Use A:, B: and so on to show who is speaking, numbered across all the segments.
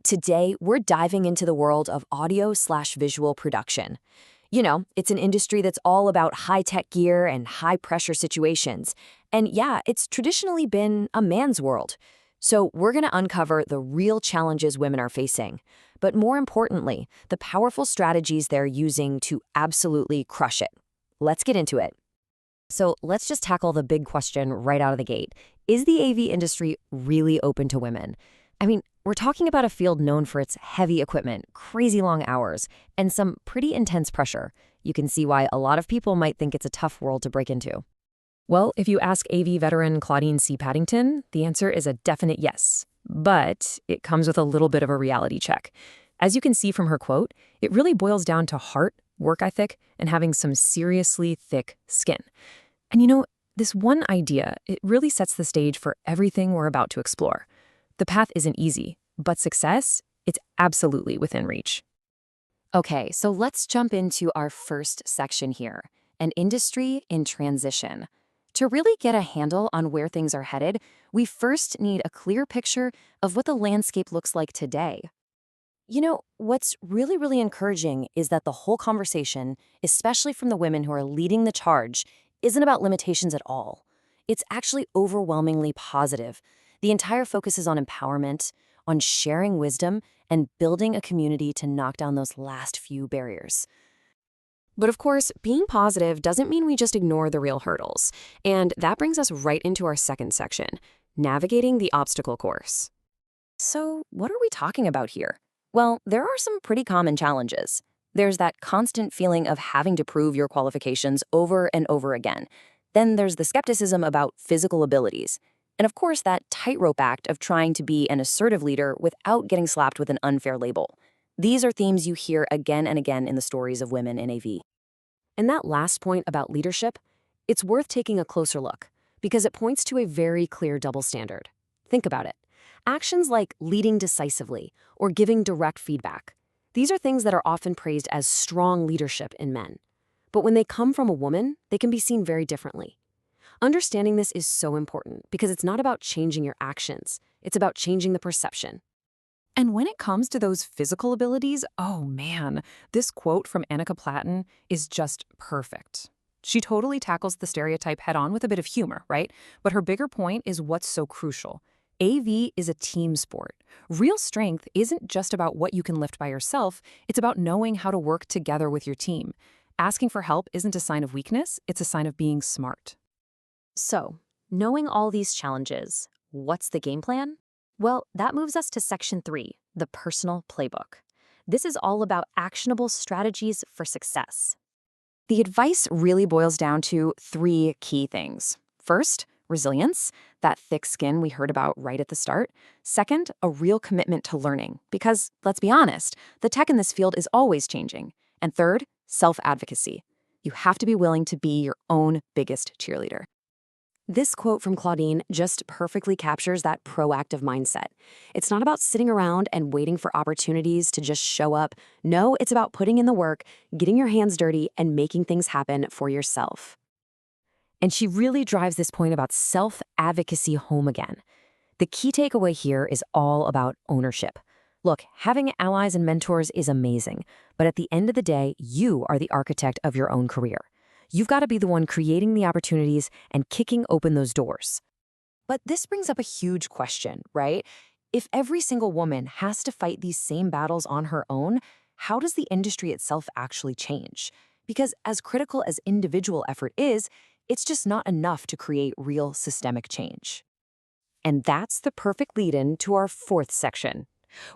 A: Today, we're diving into the world of audio/visual production. It's an industry that's all about high-tech gear and high-pressure situations. And yeah, it's traditionally been a man's world. So we're going to uncover the real challenges women are facing. But more importantly, the powerful strategies they're using to absolutely crush it. Let's get into it. So let's just tackle the big question right out of the gate. Is the AV industry really open to women? I mean, we're talking about a field known for its heavy equipment, crazy long hours, and some pretty intense pressure. You can see why a lot of people might think it's a tough world to break into.
B: Well, if you ask AV veteran Claudine C. Paddington, the answer is a definite yes. But it comes with a little bit of a reality check. As you can see from her quote, it really boils down to heart, work ethic, and having some seriously thick skin. And this one idea, it really sets the stage for everything we're about to explore. The path isn't easy, but success, it's absolutely within reach.
A: Okay, so let's jump into our first section here, an industry in transition. To really get a handle on where things are headed, we first need a clear picture of what the landscape looks like today. What's really encouraging is that the whole conversation, especially from the women who are leading the charge, isn't about limitations at all. It's actually overwhelmingly positive. The entire focus is on empowerment, on sharing wisdom, and building a community to knock down those last few barriers.
B: But of course, being positive doesn't mean we just ignore the real hurdles. And that brings us right into our second section, navigating the obstacle course.
A: So, what are we talking about here? Well, there are some pretty common challenges. There's that constant feeling of having to prove your qualifications over and over again. Then there's the skepticism about physical abilities. And of course, that tightrope act of trying to be an assertive leader without getting slapped with an unfair label. These are themes you hear again and again in the stories of women in AV.
B: And that last point about leadership, it's worth taking a closer look because it points to a very clear double standard. Think about it. Actions like leading decisively or giving direct feedback. These are things that are often praised as strong leadership in men. But when they come from a woman, they can be seen very differently. Understanding this is so important because it's not about changing your actions. It's about changing the perception. And when it comes to those physical abilities, oh man, this quote from Annika Platten is just perfect. She totally tackles the stereotype head-on with a bit of humor, right? But her bigger point is what's so crucial. AV is a team sport. Real strength isn't just about what you can lift by yourself, it's about knowing how to work together with your team. Asking for help isn't a sign of weakness, it's a sign of being smart.
A: So, knowing all these challenges, what's the game plan? Well, that moves us to Section 3, the personal playbook. This is all about actionable strategies for success. The advice really boils down to 3 key things. First, resilience, that thick skin we heard about right at the start. Second, a real commitment to learning, because, let's be honest, the tech in this field is always changing. And third, self-advocacy. You have to be willing to be your own biggest cheerleader. This quote from Claudine just perfectly captures that proactive mindset. It's not about sitting around and waiting for opportunities to just show up. No, it's about putting in the work, getting your hands dirty, and making things happen for yourself. And she really drives this point about self-advocacy home again. The key takeaway here is all about ownership. Look, having allies and mentors is amazing, but at the end of the day, you are the architect of your own career. You've got to be the one creating the opportunities and kicking open those doors. But this brings up a huge question, right? If every single woman has to fight these same battles on her own, how does the industry itself actually change? Because as critical as individual effort is, it's just not enough to create real systemic change. And that's the perfect lead-in to our 4th section.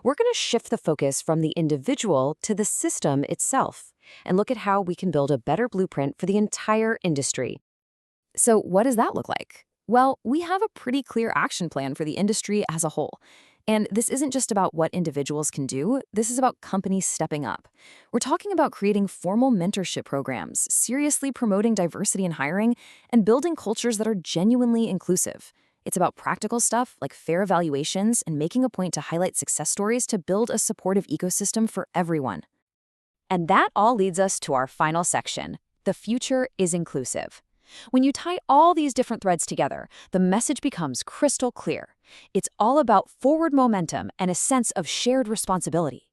A: We're going to shift the focus from the individual to the system itself and look at how we can build a better blueprint for the entire industry. So what does that look like? Well, we have a pretty clear action plan for the industry as a whole. And this isn't just about what individuals can do, this is about companies stepping up. We're talking about creating formal mentorship programs, seriously promoting diversity in hiring, and building cultures that are genuinely inclusive. It's about practical stuff like fair evaluations and making a point to highlight success stories to build a supportive ecosystem for everyone. And that all leads us to our final section. The future is inclusive. When you tie all these different threads together, the message becomes crystal clear.
B: It's all about forward momentum and a sense of shared responsibility.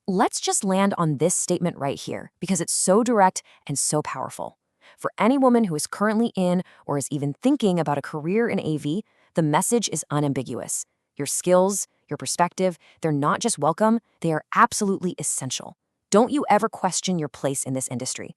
B: Let's just land on this statement right here because it's so direct and so powerful. For any woman who is currently in or is even thinking about a career in AV, the message is unambiguous. Your skills, your perspective, they're not just welcome, they are absolutely essential. Don't you ever question your place in this industry.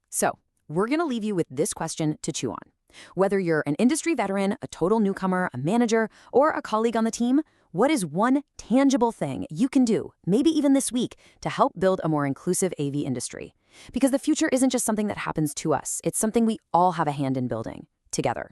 B: So, we're going to leave you with this question to chew on. Whether you're an industry veteran, a total newcomer, a manager, or a colleague on the team, what is one tangible thing you can do, maybe even this week, to help build a more inclusive AV industry? Because the future isn't just something that happens to us, it's something we all have a hand in building, together.